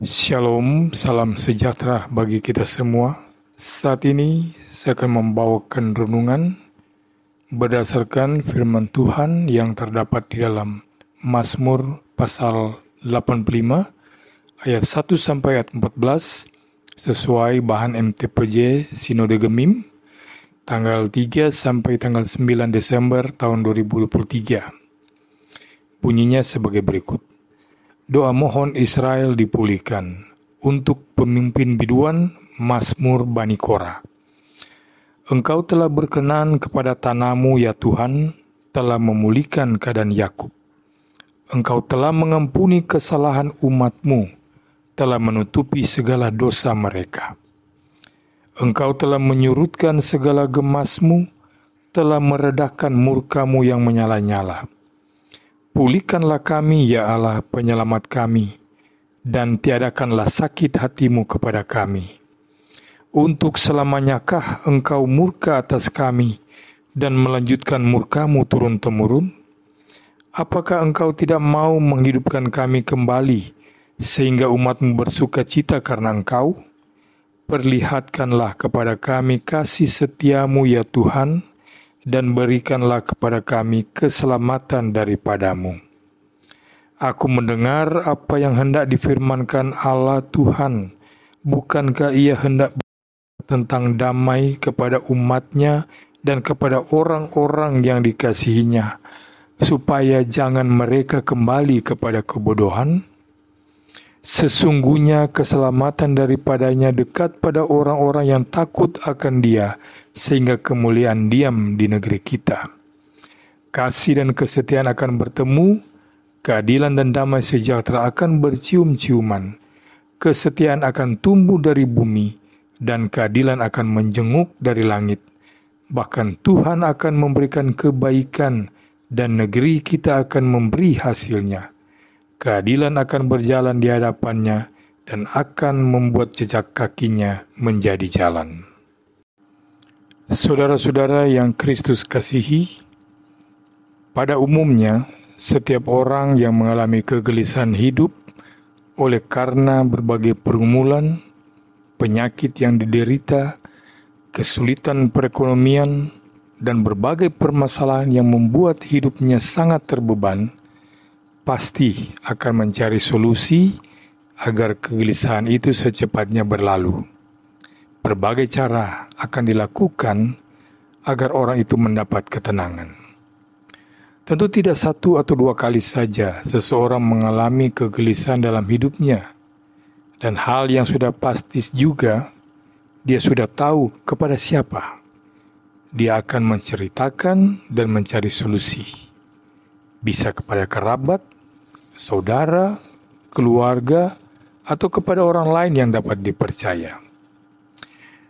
Shalom, salam sejahtera bagi kita semua. Saat ini saya akan membawakan renungan berdasarkan firman Tuhan yang terdapat di dalam Mazmur pasal 85 ayat 1 sampai ayat 14 sesuai bahan MTPJ Sinode Gemim tanggal 3 sampai tanggal 9 Desember tahun 2023. Bunyinya sebagai berikut. Doa mohon Israel dipulihkan untuk pemimpin biduan Mazmur Bani Korah. Engkau telah berkenan kepada tanahmu ya Tuhan, telah memulihkan keadaan Yakub. Engkau telah mengampuni kesalahan umatmu, telah menutupi segala dosa mereka. Engkau telah menyurutkan segala gemasmu, telah meredakan murkamu yang menyala-nyala. Pulihkanlah kami, ya Allah, penyelamat kami, dan tiadakanlah sakit hatimu kepada kami. Untuk selamanyakah engkau murka atas kami, dan melanjutkan murkamu turun-temurun? Apakah engkau tidak mau menghidupkan kami kembali, sehingga umatmu bersuka cita karena engkau? Perlihatkanlah kepada kami kasih setiamu, ya Tuhan, dan berikanlah kepada kami keselamatan daripadamu. Aku mendengar apa yang hendak difirmankan Allah Tuhan. Bukankah ia hendak tentang damai kepada umatnya dan kepada orang-orang yang dikasihinya, supaya jangan mereka kembali kepada kebodohan? Sesungguhnya keselamatan daripadanya dekat pada orang-orang yang takut akan Dia, sehingga kemuliaan diam di negeri kita. Kasih dan kesetiaan akan bertemu, keadilan dan damai sejahtera akan bercium-ciuman. Kesetiaan akan tumbuh dari bumi, dan keadilan akan menjenguk dari langit. Bahkan Tuhan akan memberikan kebaikan, dan negeri kita akan memberi hasilnya. Keadilan akan berjalan di hadapannya dan akan membuat jejak kakinya menjadi jalan. Saudara-saudara yang Kristus kasihi, pada umumnya setiap orang yang mengalami kegelisahan hidup oleh karena berbagai pergumulan, penyakit yang diderita, kesulitan perekonomian, dan berbagai permasalahan yang membuat hidupnya sangat terbeban, pasti akan mencari solusi agar kegelisahan itu secepatnya berlalu. Berbagai cara akan dilakukan agar orang itu mendapat ketenangan. Tentu tidak satu atau dua kali saja seseorang mengalami kegelisahan dalam hidupnya. Dan hal yang sudah pasti juga, dia sudah tahu kepada siapa. Dia akan menceritakan dan mencari solusi. Bisa kepada kerabat, saudara, keluarga, atau kepada orang lain yang dapat dipercaya.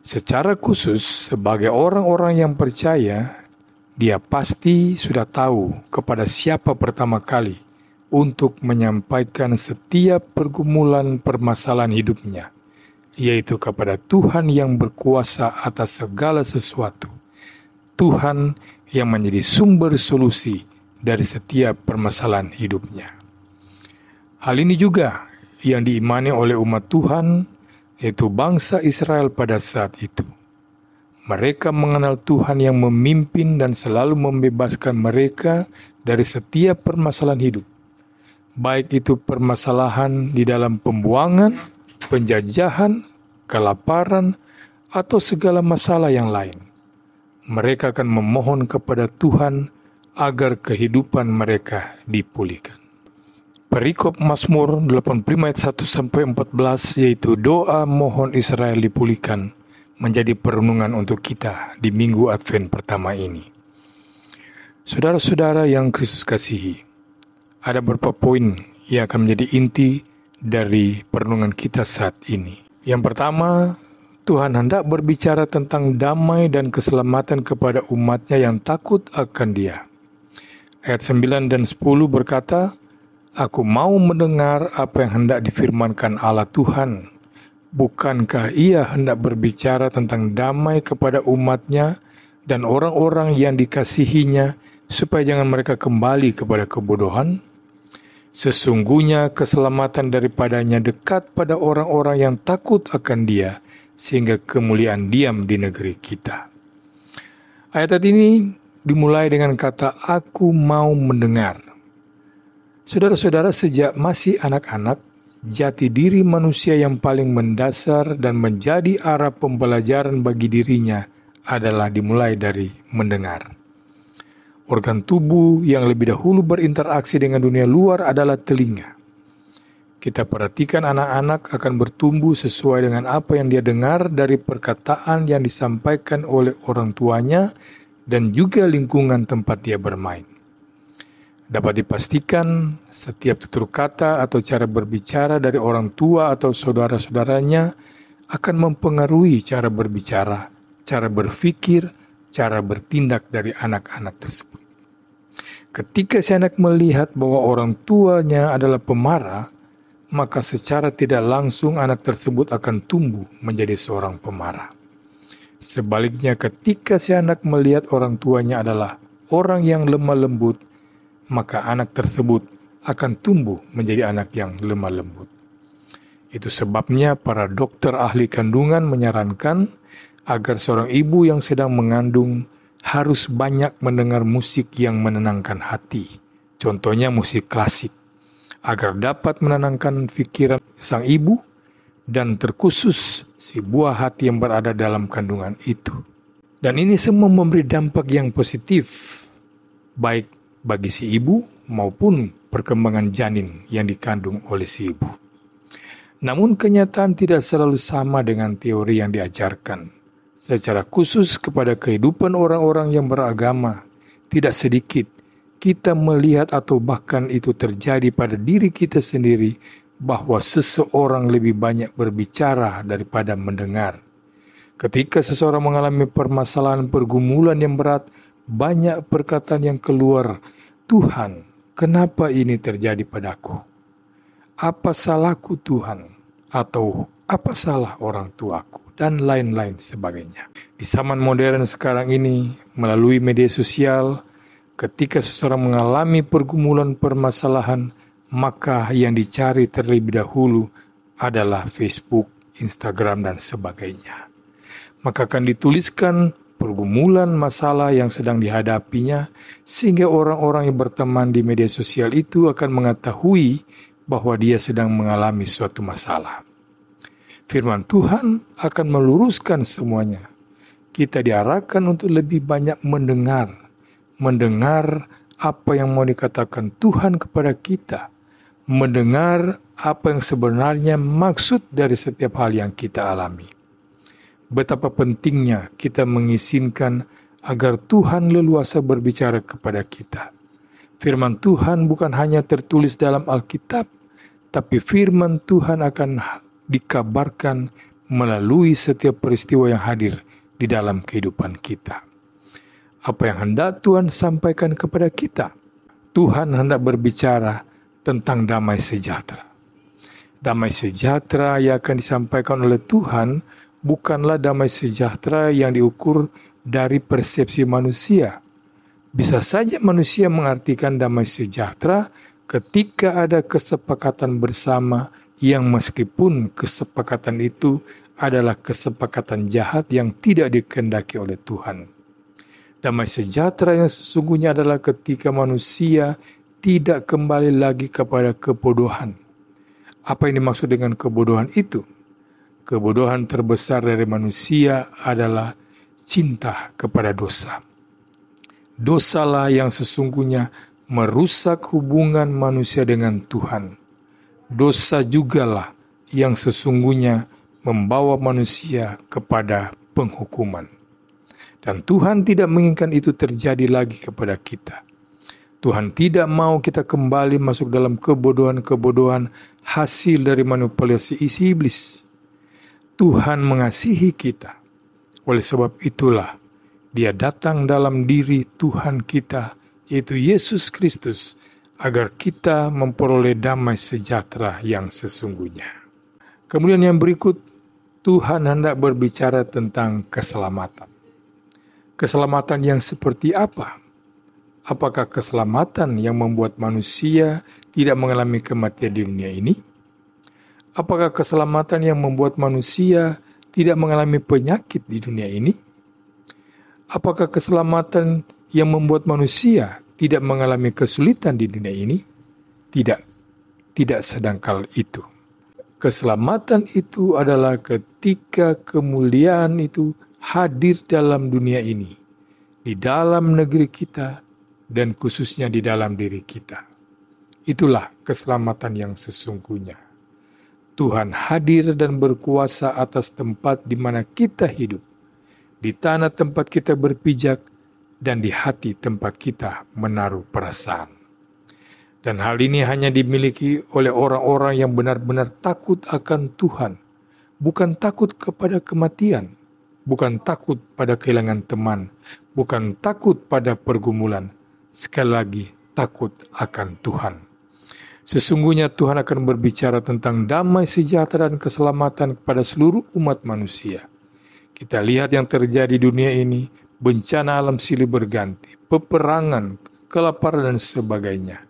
Secara khusus, sebagai orang-orang yang percaya, dia pasti sudah tahu kepada siapa pertama kali untuk menyampaikan setiap pergumulan permasalahan hidupnya, yaitu kepada Tuhan yang berkuasa atas segala sesuatu. Tuhan yang menjadi sumber solusi dari setiap permasalahan hidupnya. Hal ini juga yang diimani oleh umat Tuhan, yaitu bangsa Israel pada saat itu. Mereka mengenal Tuhan yang memimpin dan selalu membebaskan mereka dari setiap permasalahan hidup. Baik itu permasalahan di dalam pembuangan, penjajahan, kelaparan, atau segala masalah yang lain. Mereka akan memohon kepada Tuhan agar kehidupan mereka dipulihkan. Perikop Mazmur 85 ayat 1-14 yaitu doa mohon Israel dipulihkan menjadi perenungan untuk kita di minggu Advent pertama ini. Saudara-saudara yang Kristus kasihi, ada beberapa poin yang akan menjadi inti dari perenungan kita saat ini. Yang pertama, Tuhan hendak berbicara tentang damai dan keselamatan kepada umatnya yang takut akan Dia. Ayat 9 dan 10 berkata, Aku mau mendengar apa yang hendak difirmankan Allah Tuhan. Bukankah Ia hendak berbicara tentang damai kepada umatnya dan orang-orang yang dikasihinya, supaya jangan mereka kembali kepada kebodohan? Sesungguhnya keselamatan daripadanya dekat pada orang-orang yang takut akan Dia, sehingga kemuliaan diam di negeri kita. Ayat ini dimulai dengan kata "Aku mau mendengar". Saudara-saudara, sejak masih anak-anak, jati diri manusia yang paling mendasar dan menjadi arah pembelajaran bagi dirinya adalah dimulai dari mendengar. Organ tubuh yang lebih dahulu berinteraksi dengan dunia luar adalah telinga. Kita perhatikan anak-anak akan bertumbuh sesuai dengan apa yang dia dengar dari perkataan yang disampaikan oleh orang tuanya dan juga lingkungan tempat dia bermain. Dapat dipastikan setiap tutur kata atau cara berbicara dari orang tua atau saudara-saudaranya akan mempengaruhi cara berbicara, cara berpikir, cara bertindak dari anak-anak tersebut. Ketika si anak melihat bahwa orang tuanya adalah pemarah, maka secara tidak langsung anak tersebut akan tumbuh menjadi seorang pemarah. Sebaliknya, ketika si anak melihat orang tuanya adalah orang yang lemah lembut, maka anak tersebut akan tumbuh menjadi anak yang lemah lembut. Itu sebabnya para dokter ahli kandungan menyarankan agar seorang ibu yang sedang mengandung harus banyak mendengar musik yang menenangkan hati. Contohnya musik klasik, agar dapat menenangkan pikiran sang ibu dan terkhusus si buah hati yang berada dalam kandungan itu. Dan ini semua memberi dampak yang positif, baik bagi si ibu maupun perkembangan janin yang dikandung oleh si ibu. Namun kenyataan tidak selalu sama dengan teori yang diajarkan. Secara khusus kepada kehidupan orang-orang yang beragama, tidak sedikit kita melihat atau bahkan itu terjadi pada diri kita sendiri bahwa seseorang lebih banyak berbicara daripada mendengar. Ketika seseorang mengalami permasalahan pergumulan yang berat, banyak perkataan yang keluar, "Tuhan, kenapa ini terjadi padaku? Apa salahku Tuhan?" Atau "Apa salah orang tuaku?" dan lain-lain sebagainya. Di zaman modern sekarang ini, melalui media sosial, ketika seseorang mengalami pergumulan permasalahan, maka yang dicari terlebih dahulu adalah Facebook, Instagram, dan sebagainya. Maka akan dituliskan pergumulan masalah yang sedang dihadapinya, sehingga orang-orang yang berteman di media sosial itu akan mengetahui bahwa dia sedang mengalami suatu masalah. Firman Tuhan akan meluruskan semuanya. Kita diarahkan untuk lebih banyak mendengar apa yang mau dikatakan Tuhan kepada kita, mendengar apa yang sebenarnya maksud dari setiap hal yang kita alami. Betapa pentingnya kita mengizinkan agar Tuhan leluasa berbicara kepada kita. Firman Tuhan bukan hanya tertulis dalam Alkitab, tapi firman Tuhan akan dikabarkan melalui setiap peristiwa yang hadir di dalam kehidupan kita. Apa yang hendak Tuhan sampaikan kepada kita? Tuhan hendak berbicara tentang damai sejahtera. Damai sejahtera yang akan disampaikan oleh Tuhan bukanlah damai sejahtera yang diukur dari persepsi manusia. Bisa saja manusia mengartikan damai sejahtera ketika ada kesepakatan bersama yang meskipun kesepakatan itu adalah kesepakatan jahat yang tidak dikehendaki oleh Tuhan. Damai sejahtera yang sesungguhnya adalah ketika manusia tidak kembali lagi kepada kebodohan. Apa yang dimaksud dengan kebodohan itu? Kebodohan terbesar dari manusia adalah cinta kepada dosa. Dosalah yang sesungguhnya merusak hubungan manusia dengan Tuhan. Dosa jugalah yang sesungguhnya membawa manusia kepada penghukuman. Dan Tuhan tidak menginginkan itu terjadi lagi kepada kita. Tuhan tidak mau kita kembali masuk dalam kebodohan-kebodohan hasil dari manipulasi isi iblis. Tuhan mengasihi kita. Oleh sebab itulah Dia datang dalam diri Tuhan kita, yaitu Yesus Kristus, agar kita memperoleh damai sejahtera yang sesungguhnya. Kemudian yang berikut, Tuhan hendak berbicara tentang keselamatan. Keselamatan yang seperti apa? Apakah keselamatan yang membuat manusia tidak mengalami kematian di dunia ini? Apakah keselamatan yang membuat manusia tidak mengalami penyakit di dunia ini? Apakah keselamatan yang membuat manusia tidak mengalami kesulitan di dunia ini? Tidak, tidak sedangkal itu. Keselamatan itu adalah ketika kemuliaan itu hadir dalam dunia ini, di dalam negeri kita, dan khususnya di dalam diri kita. Itulah keselamatan yang sesungguhnya. Tuhan hadir dan berkuasa atas tempat di mana kita hidup, di tanah tempat kita berpijak, dan di hati tempat kita menaruh perasaan. Dan hal ini hanya dimiliki oleh orang-orang yang benar-benar takut akan Tuhan, bukan takut kepada kematian, bukan takut pada kehilangan teman, bukan takut pada pergumulan, sekali lagi takut akan Tuhan. Sesungguhnya Tuhan akan berbicara tentang damai sejahtera dan keselamatan kepada seluruh umat manusia. Kita lihat yang terjadi di dunia ini, bencana alam silih berganti, peperangan, kelaparan dan sebagainya.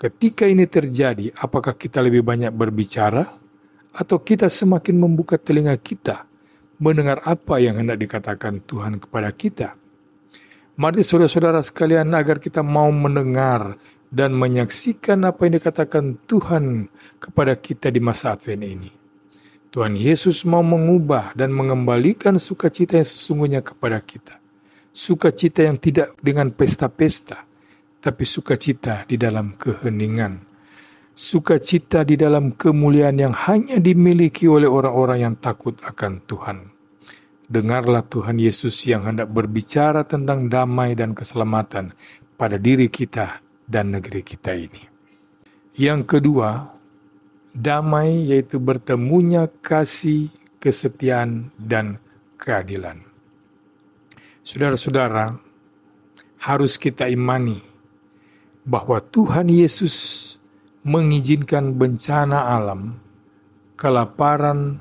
Ketika ini terjadi, apakah kita lebih banyak berbicara atau kita semakin membuka telinga kita mendengar apa yang hendak dikatakan Tuhan kepada kita? Mari saudara-saudara sekalian, agar kita mau mendengar dan menyaksikan apa yang dikatakan Tuhan kepada kita di masa Advent ini. Tuhan Yesus mau mengubah dan mengembalikan sukacita yang sesungguhnya kepada kita. Sukacita yang tidak dengan pesta-pesta, tapi sukacita di dalam keheningan. Sukacita di dalam kemuliaan yang hanya dimiliki oleh orang-orang yang takut akan Tuhan. Dengarlah Tuhan Yesus yang hendak berbicara tentang damai dan keselamatan pada diri kita dan negeri kita ini. Yang kedua, damai yaitu bertemunya kasih, kesetiaan, dan keadilan. Saudara-saudara, harus kita imani bahwa Tuhan Yesus mengizinkan bencana alam, kelaparan,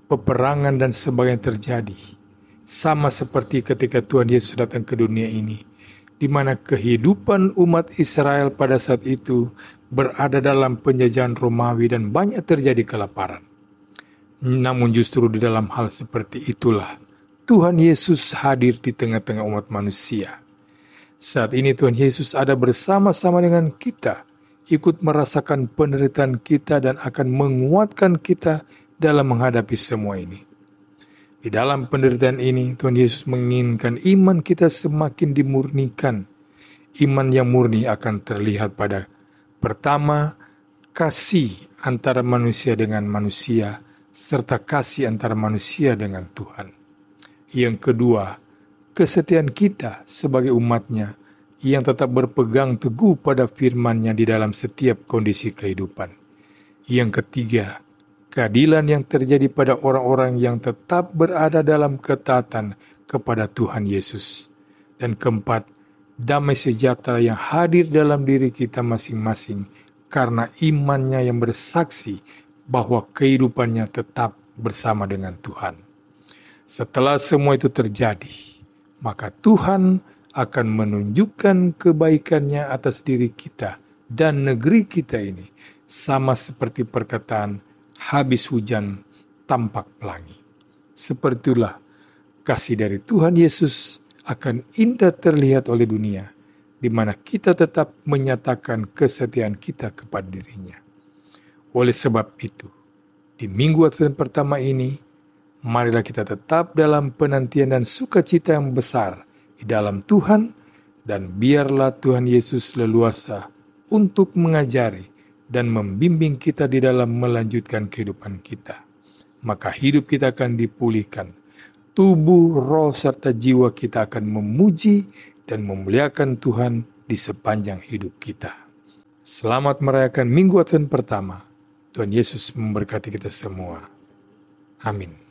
peperangan, dan sebagainya terjadi. Sama seperti ketika Tuhan Yesus datang ke dunia ini, di mana kehidupan umat Israel pada saat itu berada dalam penjajahan Romawi dan banyak terjadi kelaparan. Namun justru di dalam hal seperti itulah Tuhan Yesus hadir di tengah-tengah umat manusia. Saat ini Tuhan Yesus ada bersama-sama dengan kita, ikut merasakan penderitaan kita dan akan menguatkan kita dalam menghadapi semua ini. Di dalam penderitaan ini, Tuhan Yesus menginginkan iman kita semakin dimurnikan. Iman yang murni akan terlihat pada pertama, kasih antara manusia dengan manusia, serta kasih antara manusia dengan Tuhan. Yang kedua, kesetiaan kita sebagai umatnya yang tetap berpegang teguh pada firman-Nya di dalam setiap kondisi kehidupan. Yang ketiga, keadilan yang terjadi pada orang-orang yang tetap berada dalam ketaatan kepada Tuhan Yesus. Dan keempat, damai sejahtera yang hadir dalam diri kita masing-masing karena imannya yang bersaksi bahwa kehidupannya tetap bersama dengan Tuhan. Setelah semua itu terjadi, maka Tuhan akan menunjukkan kebaikannya atas diri kita dan negeri kita ini, sama seperti perkataan habis hujan tampak pelangi. Sepertilah kasih dari Tuhan Yesus akan indah terlihat oleh dunia, di mana kita tetap menyatakan kesetiaan kita kepada dirinya. Oleh sebab itu, di minggu Advent pertama ini, marilah kita tetap dalam penantian dan sukacita yang besar di dalam Tuhan, dan biarlah Tuhan Yesus leluasa untuk mengajari dan membimbing kita di dalam melanjutkan kehidupan kita. Maka hidup kita akan dipulihkan. Tubuh, roh, serta jiwa kita akan memuji dan memuliakan Tuhan di sepanjang hidup kita. Selamat merayakan Minggu Advent pertama. Tuhan Yesus memberkati kita semua. Amin.